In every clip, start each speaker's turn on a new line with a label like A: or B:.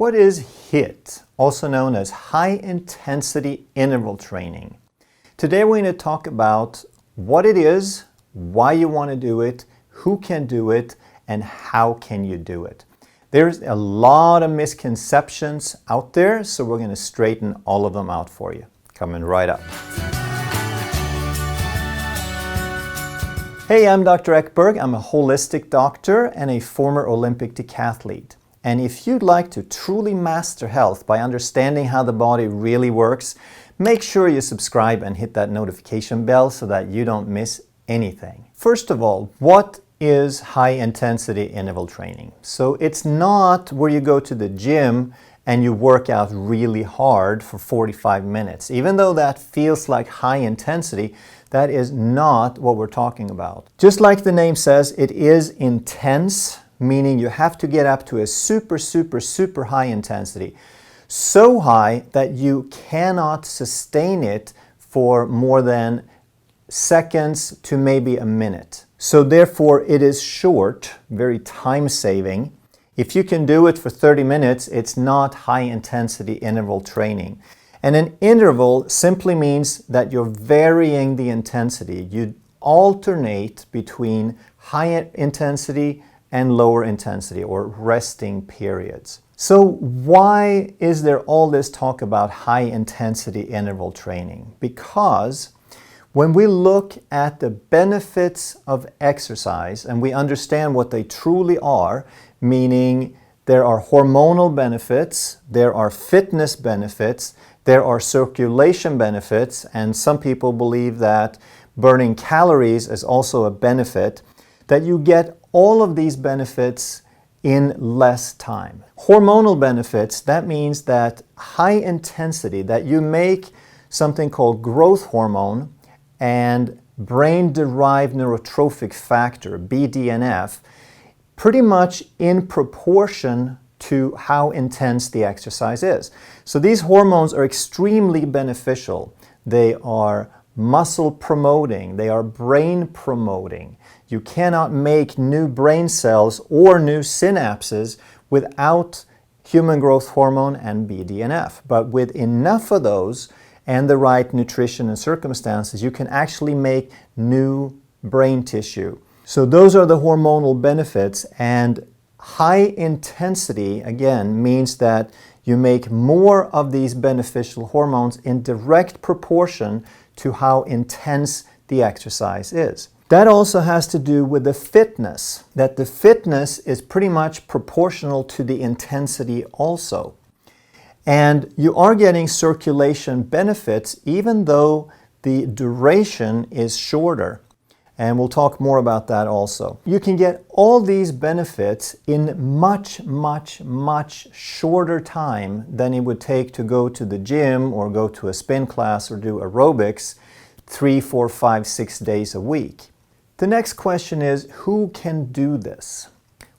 A: What is HIIT, also known as high intensity interval training? Today we're going to talk about what it is, why you want to do it, who can do it, and how can you do it. There's a lot of misconceptions out there, so we're going to straighten all of them out for you. Coming right up. Hey, I'm Dr. Ekberg. I'm a holistic doctor and a former Olympic decathlete. And if you'd like to truly master health by understanding how the body really works, make sure you subscribe and hit that notification bell so that you don't miss anything. First of all, what is high intensity interval training? So it's not where you go to the gym and you work out really hard for 45 minutes. Even though that feels like high intensity, that is not what we're talking about. Just like the name says, it is intense, meaning you have to get up to a super high intensity. So high that you cannot sustain it for more than seconds to maybe a minute. So therefore it is short, very time-saving. If you can do it for 30 minutes, it's not high-intensity interval training. And an interval simply means that you're varying the intensity. You alternate between high intensity and lower intensity, or resting periods. So why is there all this talk about high-intensity interval training? Because when we look at the benefits of exercise and we understand what they truly are, meaning there are hormonal benefits, there are fitness benefits, there are circulation benefits, and some people believe that burning calories is also a benefit, that you get all of these benefits in less time. Hormonal benefits, that means that high intensity, that you make something called growth hormone and brain-derived neurotrophic factor, BDNF, pretty much in proportion to how intense the exercise is. So these hormones are extremely beneficial. They are muscle promoting, they are brain promoting. You cannot make new brain cells or new synapses without human growth hormone and BDNF. But with enough of those and the right nutrition and circumstances, you can actually make new brain tissue. So those are the hormonal benefits, and high intensity, again, means that you make more of these beneficial hormones in direct proportion to how intense the exercise is. That also has to do with the fitness, that the fitness is pretty much proportional to the intensity also. And you are getting circulation benefits even though the duration is shorter. And we'll talk more about that also. You can get all these benefits in much shorter time than it would take to go to the gym or go to a spin class or do aerobics 3, 4, 5, 6 days a week. The next question is, who can do this?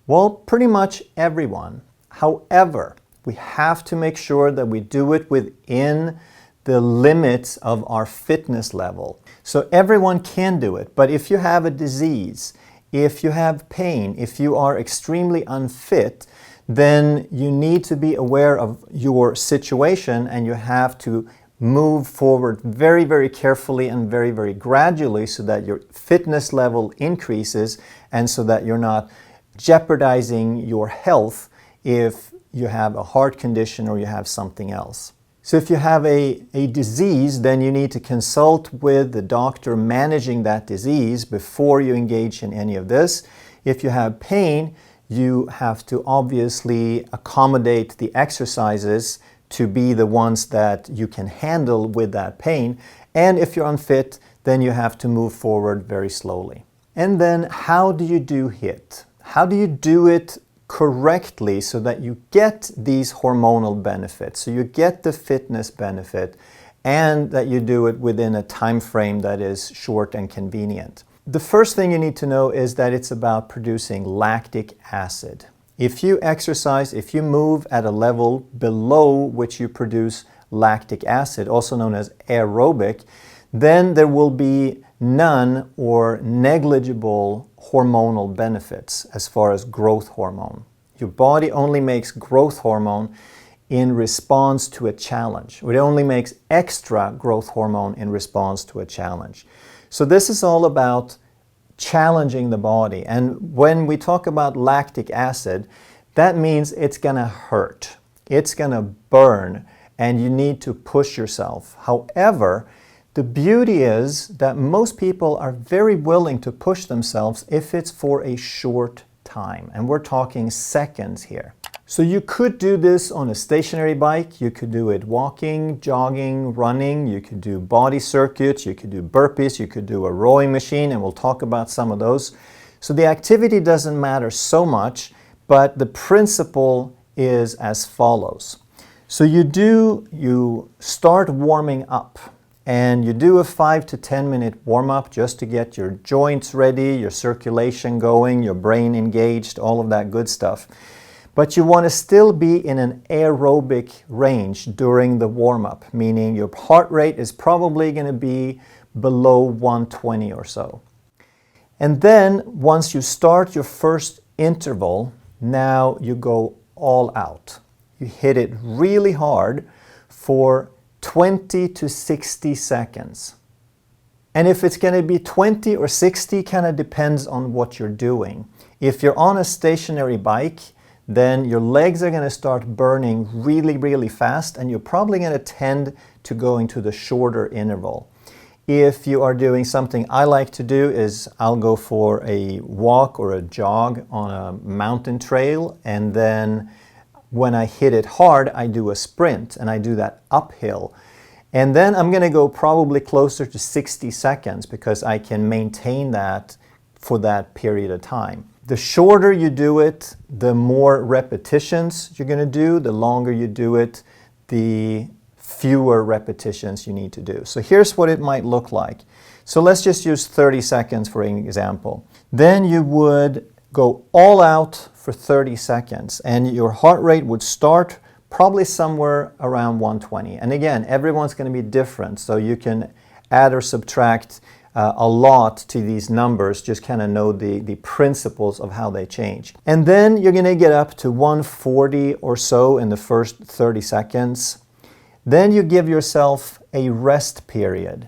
A: Well, pretty much everyone. However, we have to make sure that we do it within the limits of our fitness level. So everyone can do it, but if you have a disease, if you have pain, if you are extremely unfit, then you need to be aware of your situation and you have to move forward very carefully and very gradually so that your fitness level increases and so that you're not jeopardizing your health if you have a heart condition or you have something else. So if you have a disease, then you need to consult with the doctor managing that disease before you engage in any of this. If you have pain, you have to obviously accommodate the exercises to be the ones that you can handle with that pain. And if you're unfit, then you have to move forward very slowly. And then how do you do HIIT? How do you do it correctly so that you get these hormonal benefits, so you get the fitness benefit, and that you do it within a time frame that is short and convenient? The first thing you need to know is that it's about producing lactic acid. If you exercise, if you move at a level below which you produce lactic acid, also known as aerobic, then there will be none or negligible hormonal benefits as far as growth hormone. Your body only makes growth hormone in response to a challenge. It only makes extra growth hormone in response to a challenge. So this is all about challenging the body. And when we talk about lactic acid, that means it's gonna hurt. It's gonna burn, and you need to push yourself. However, the beauty is that most people are very willing to push themselves if it's for a short time. And we're talking seconds here. So you could do this on a stationary bike. You could do it walking, jogging, running. You could do body circuits. You could do burpees. You could do a rowing machine, and we'll talk about some of those. So the activity doesn't matter so much, but the principle is as follows. So you start warming up, and you do a 5 to 10 minute warm-up just to get your joints ready, your circulation going, your brain engaged, all of that good stuff. But you want to still be in an aerobic range during the warm-up, meaning your heart rate is probably going to be below 120 or so. And then once you start your first interval, now you go all out. You hit it really hard for 20 to 60 seconds. And if it's going to be 20 or 60, kind of depends on what you're doing. If you're on a stationary bike, then your legs are going to start burning really, really fast, and you're probably going to tend to go into the shorter interval. If you are doing something I like to do is I'll go for a walk or a jog on a mountain trail, and then when I hit it hard, I do a sprint, and I do that uphill. And then I'm going to go probably closer to 60 seconds because I can maintain that for that period of time. The shorter you do it, the more repetitions you're going to do. The longer you do it, the fewer repetitions you need to do. So here's what it might look like. So let's just use 30 seconds for an example. Then you would go all out for 30 seconds, and your heart rate would start probably somewhere around 120. And again, everyone's going to be different, so you can add or subtract a lot to these numbers, just kind of know the principles of how they change. And then you're going to get up to 140 or so in the first 30 seconds. Then you give yourself a rest period.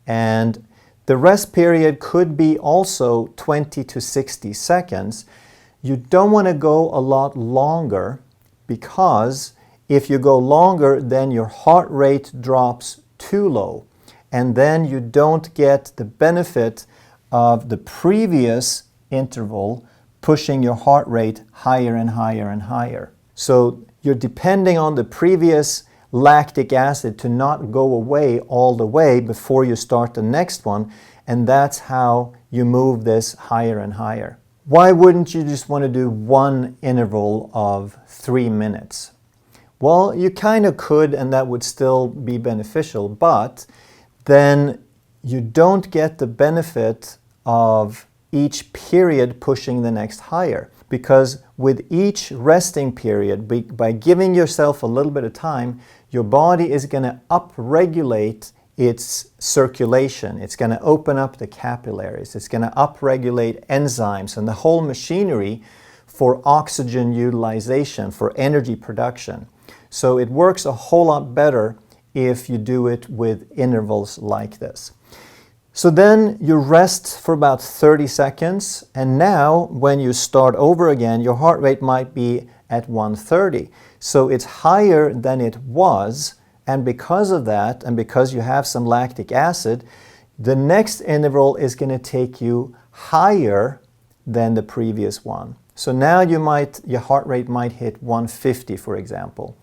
A: And the rest period could be also 20 to 60 seconds. You don't want to go a lot longer, because if you go longer, then your heart rate drops too low. And then you don't get the benefit of the previous interval pushing your heart rate higher and higher and higher. So you're depending on the previous lactic acid to not go away all the way before you start the next one, and that's how you move this higher and higher. Why wouldn't you just want to do one interval of 3 minutes? Well, you kind of could, and that would still be beneficial, but then you don't get the benefit of each period pushing the next higher. Because with each resting period, by giving yourself a little bit of time, your body is going to upregulate its circulation. It's going to open up the capillaries. It's going to upregulate enzymes and the whole machinery for oxygen utilization, for energy production. So it works a whole lot better if you do it with intervals like this. So then you rest for about 30 seconds, and now when you start over again, your heart rate might be at 130. So it's higher than it was, and because of that, and because you have some lactic acid, the next interval is going to take you higher than the previous one. So now your heart rate might hit 150, for example.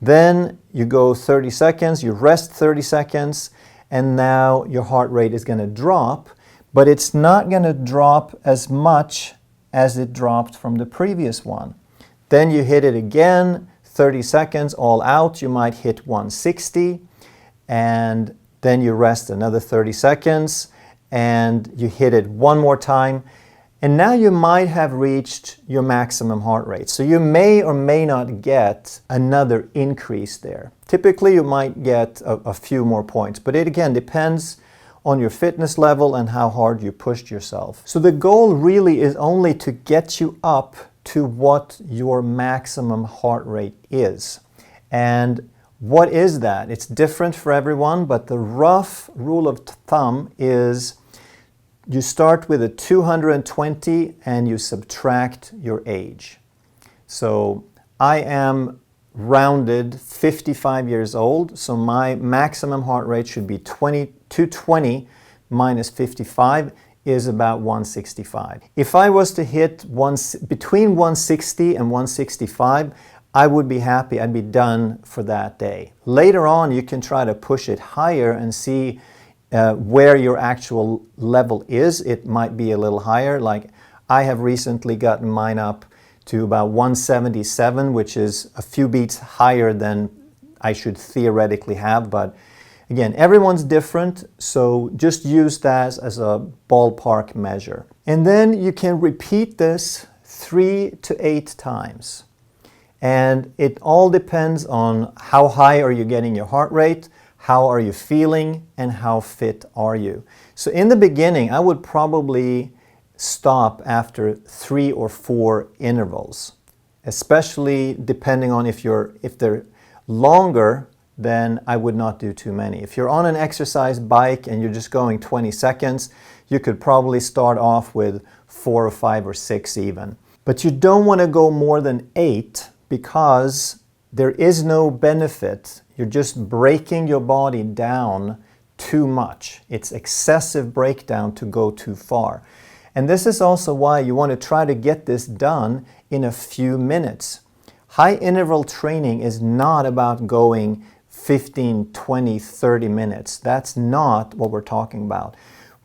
A: Then you go 30 seconds, you rest 30 seconds, and now your heart rate is going to drop, but it's not going to drop as much as it dropped from the previous one. Then you hit it again, 30 seconds, all out, you might hit 160, and then you rest another 30 seconds, and you hit it one more time, and now you might have reached your maximum heart rate. So you may or may not get another increase there. Typically you might get a few more points, but it again depends on your fitness level and how hard you pushed yourself. So the goal really is only to get you up to what your maximum heart rate is. And what is that? It's different for everyone, but the rough rule of thumb is you start with a 220 and you subtract your age. So I am rounded 55 years old, so my maximum heart rate should be 220 minus 55 is about 165. If I was to hit between 160 and 165, I would be happy. I'd be done for that day. Later on, you can try to push it higher and see where your actual level is. It might be a little higher. Like I have recently gotten mine up to about 177, which is a few beats higher than I should theoretically have. But again, everyone's different, so just use that as a ballpark measure. And then you can repeat this 3 to 8 times. And it all depends on how high are you getting your heart rate, how are you feeling, and how fit are you. So in the beginning, I would probably stop after 3 or 4 intervals, especially depending on if they're longer, then I would not do too many. If you're on an exercise bike and you're just going 20 seconds, you could probably start off with 4 or 5 or 6 even. But you don't want to go more than 8 because there is no benefit. You're just breaking your body down too much. It's excessive breakdown to go too far. And this is also why you want to try to get this done in a few minutes. High interval training is not about going 15, 20, 30 minutes. That's not what we're talking about.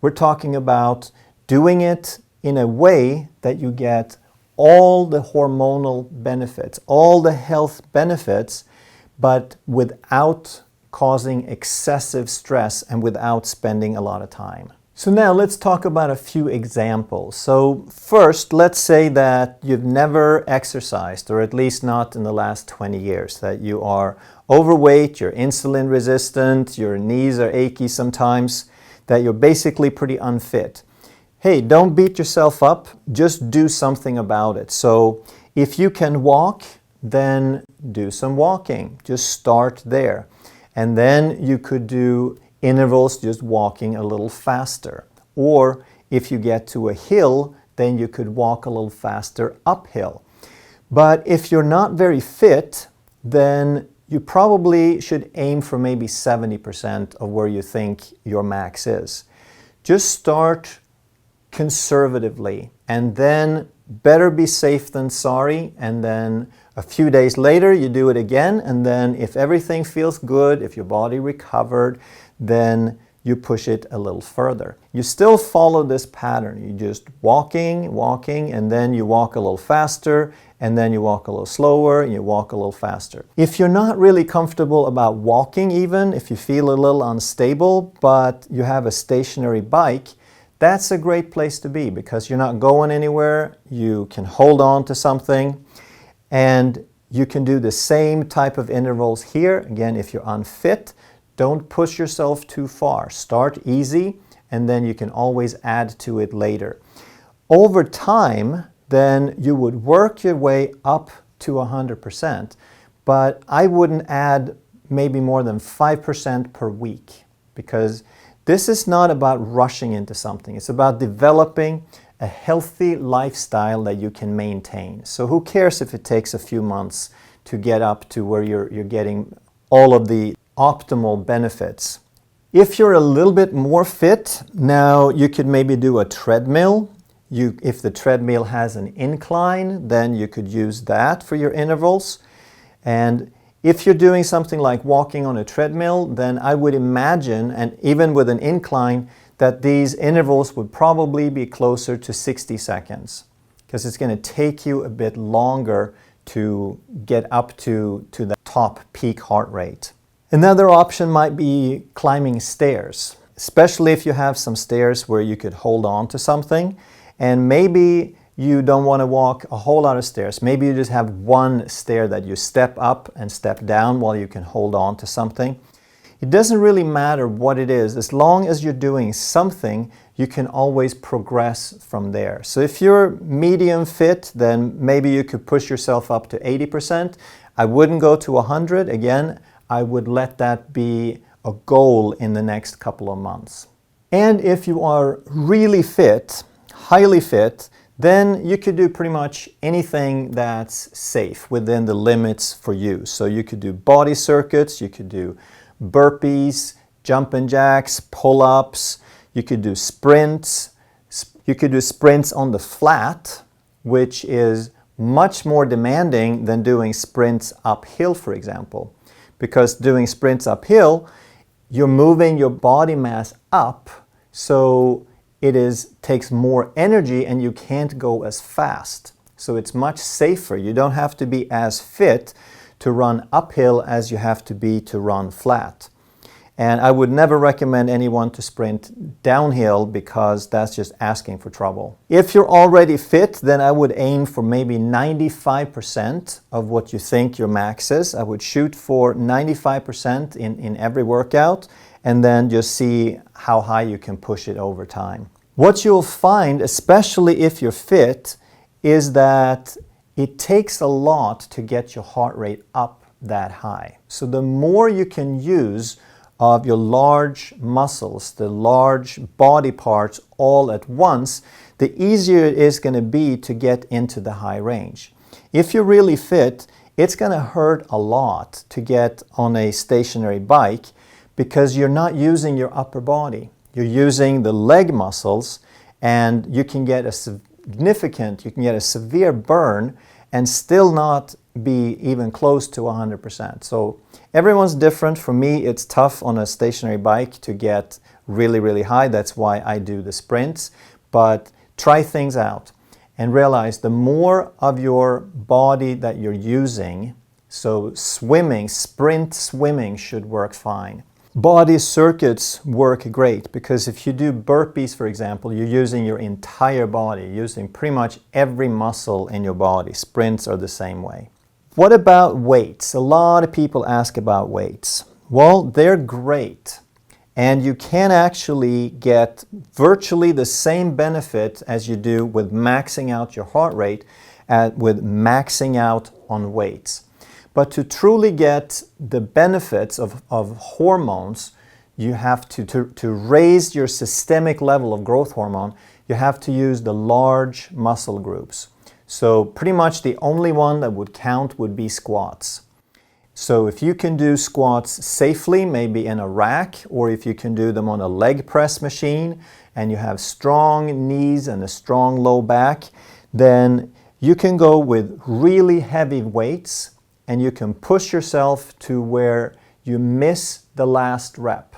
A: We're talking about doing it in a way that you get all the hormonal benefits, all the health benefits, but without causing excessive stress and without spending a lot of time. So now let's talk about a few examples. So first, let's say that you've never exercised, or at least not in the last 20 years, that you are overweight, you're insulin resistant, your knees are achy sometimes, that you're basically pretty unfit. Hey, don't beat yourself up, just do something about it. So if you can walk, then do some walking. Just start there. And then you could do intervals just walking a little faster. Or if you get to a hill, then you could walk a little faster uphill. But if you're not very fit, then you probably should aim for maybe 70% of where you think your max is. Just start conservatively, and then better be safe than sorry, and then a few days later you do it again, and then if everything feels good, if your body recovered, then you push it a little further. You still follow this pattern. You just walking, and then you walk a little faster, and then you walk a little slower, and you walk a little faster. If you're not really comfortable about walking even, if you feel a little unstable, but you have a stationary bike, that's a great place to be because you're not going anywhere, you can hold on to something, and you can do the same type of intervals here. Again, if you're unfit, don't push yourself too far. Start easy, and then you can always add to it later. Over time, then you would work your way up to 100%, but I wouldn't add maybe more than 5% per week because this is not about rushing into something. It's about developing a healthy lifestyle that you can maintain. So who cares if it takes a few months to get up to where you're getting all of the optimal benefits. If you're a little bit more fit, now you could maybe do a treadmill. If the treadmill has an incline, then you could use that for your intervals. And if you're doing something like walking on a treadmill, then I would imagine, and even with an incline, that these intervals would probably be closer to 60 seconds because it's going to take you a bit longer to get up to the top peak heart rate. Another option might be climbing stairs, especially if you have some stairs where you could hold on to something, and maybe you don't want to walk a whole lot of stairs. Maybe you just have one stair that you step up and step down while you can hold on to something. It doesn't really matter what it is. As long as you're doing something, you can always progress from there. So if you're medium fit, then maybe you could push yourself up to 80%. I wouldn't go to 100. Again, I would let that be a goal in the next couple of months. And if you are really fit, highly fit, then you could do pretty much anything that's safe within the limits for you. So you could do body circuits, you could do burpees, jumping jacks, pull-ups, you could do sprints. You could do sprints on the flat, which is much more demanding than doing sprints uphill, for example. Because doing sprints uphill, you're moving your body mass up, so takes more energy and you can't go as fast. So it's much safer. You don't have to be as fit to run uphill as you have to be to run flat. And I would never recommend anyone to sprint downhill because that's just asking for trouble. If you're already fit, then I would aim for maybe 95% of what you think your max is. I would shoot for 95% in every workout and then just see how high you can push it over time. What you'll find, especially if you're fit, is that it takes a lot to get your heart rate up that high. So the more you can use of your large muscles, the large body parts all at once, the easier it is going to be to get into the high range. If you're really fit, it's going to hurt a lot to get on a stationary bike because you're not using your upper body. You're using the leg muscles, and you can get a severe burn and still not be even close to 100%. So everyone's different. For me, it's tough on a stationary bike to get really, really high. That's why I do the sprints. But try things out and realize the more of your body that you're using, so swimming, sprint swimming should work fine. Body circuits work great because if you do burpees, for example, you're using your entire body, using pretty much every muscle in your body. Sprints are the same way. What about weights? A lot of people ask about weights. Well, they're great. And you can actually get virtually the same benefit as you do with maxing out your heart rate with maxing out on weights. But to truly get the benefits of hormones, you have to raise your systemic level of growth hormone, you have to use the large muscle groups. So pretty much the only one that would count would be squats. So if you can do squats safely, maybe in a rack, or if you can do them on a leg press machine, and you have strong knees and a strong low back, then you can go with really heavy weights and you can push yourself to where you miss the last rep.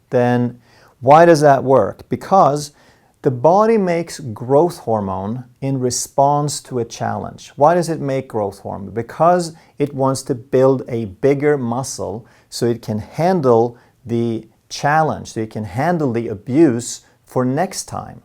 A: Then why does that work? Because the body makes growth hormone in response to a challenge. Why does it make growth hormone? Because it wants to build a bigger muscle so it can handle the challenge, so it can handle the abuse for next time.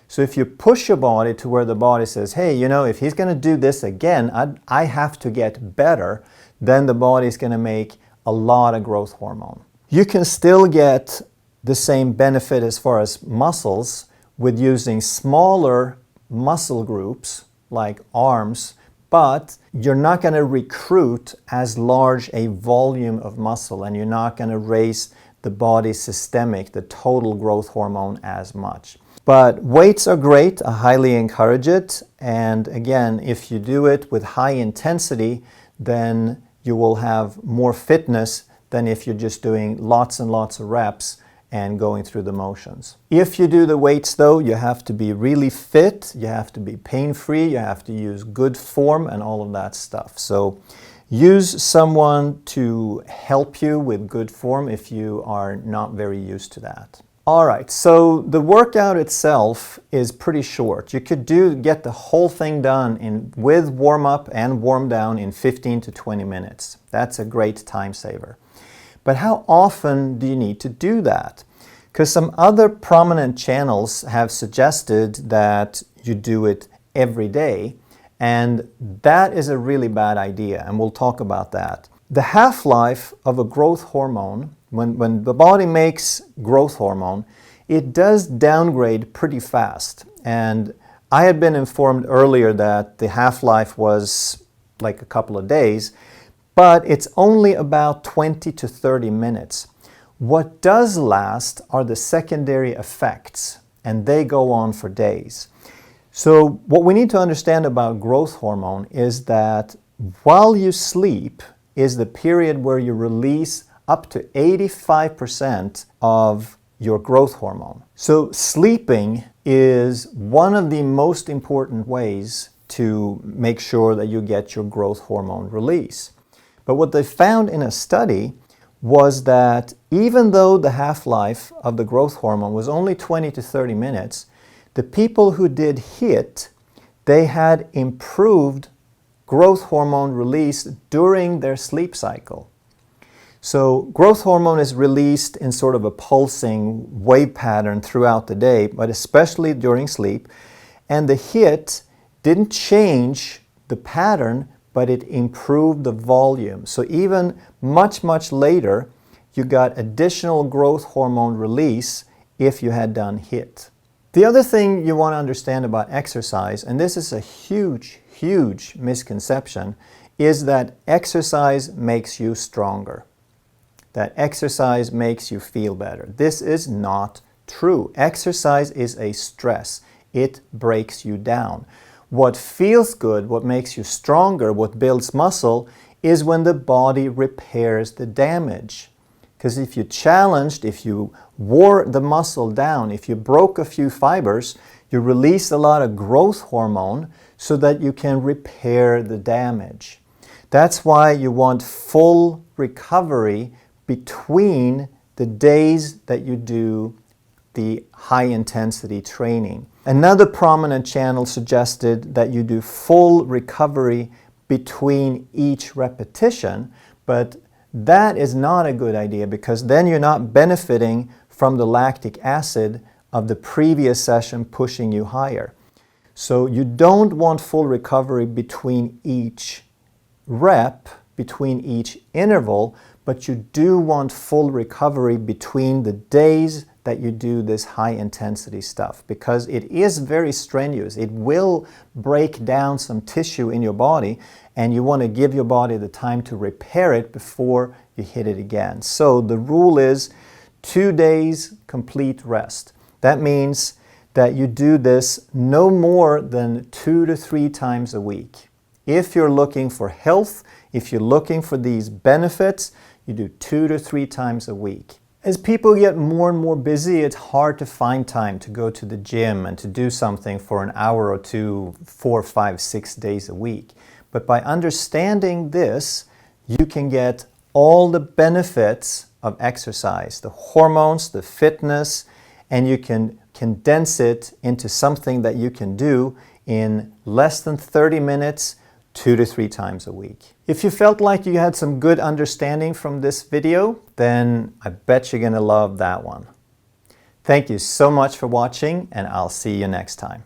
A: So if you push your body to where the body says, hey, you know, if he's going to do this again, I have to get better, then the body is going to make a lot of growth hormone. You can still get the same benefit as far as muscles with using smaller muscle groups like arms, but you're not going to recruit as large a volume of muscle and you're not going to raise the body's systemic, the total growth hormone as much. But weights are great. I highly encourage it. And again, if you do it with high intensity, then you will have more fitness than if you're just doing lots and lots of reps and going through the motions. If you do the weights though, you have to be really fit, you have to be pain-free, you have to use good form and all of that stuff. So use someone to help you with good form if you are not very used to that. Alright, so the workout itself is pretty short. You could get the whole thing done with warm-up and warm-down in 15 to 20 minutes. That's a great time saver. But how often do you need to do that? Because some other prominent channels have suggested that you do it every day, and that is a really bad idea, and we'll talk about that. The half-life of a growth hormone, when the body makes growth hormone, it does downgrade pretty fast. And I had been informed earlier that the half-life was like a couple of days, but it's only about 20 to 30 minutes. What does last are the secondary effects, and they go on for days. So what we need to understand about growth hormone is that while you sleep is the period where you release up to 85% of your growth hormone. So sleeping is one of the most important ways to make sure that you get your growth hormone release. But what they found in a study was that even though the half-life of the growth hormone was only 20 to 30 minutes, the people who did HIIT, they had improved growth hormone release during their sleep cycle. So growth hormone is released in sort of a pulsing wave pattern throughout the day, but especially during sleep. And the HIIT didn't change the pattern, but it improved the volume. So even much, much later, you got additional growth hormone release if you had done HIIT. The other thing you want to understand about exercise, and this is a huge, huge misconception, is that exercise makes you stronger. That exercise makes you feel better. This is not true. Exercise is a stress. It breaks you down. What feels good, what makes you stronger, what builds muscle, is when the body repairs the damage. Because if you challenged, if you wore the muscle down, if you broke a few fibers, you release a lot of growth hormone so that you can repair the damage. That's why you want full recovery between the days that you do the high-intensity training. Another prominent channel suggested that you do full recovery between each repetition, but that is not a good idea because then you're not benefiting from the lactic acid of the previous session pushing you higher. So you don't want full recovery between each rep, between each interval, but you do want full recovery between the days that you do this high intensity stuff because it is very strenuous. It will break down some tissue in your body and you want to give your body the time to repair it before you hit it again. So the rule is 2 days complete rest. That means that you do this no more than 2 to 3 times a week. If you're looking for health, if you're looking for these benefits, you do 2 to 3 times a week. As people get more and more busy, it's hard to find time to go to the gym and to do something for an hour or two, 4, 5, 6 days a week. But by understanding this, you can get all the benefits of exercise, the hormones, the fitness, and you can condense it into something that you can do in less than 30 minutes, 2 to 3 times a week. If you felt like you had some good understanding from this video, then I bet you're going to love that one. Thank you so much for watching, and I'll see you next time.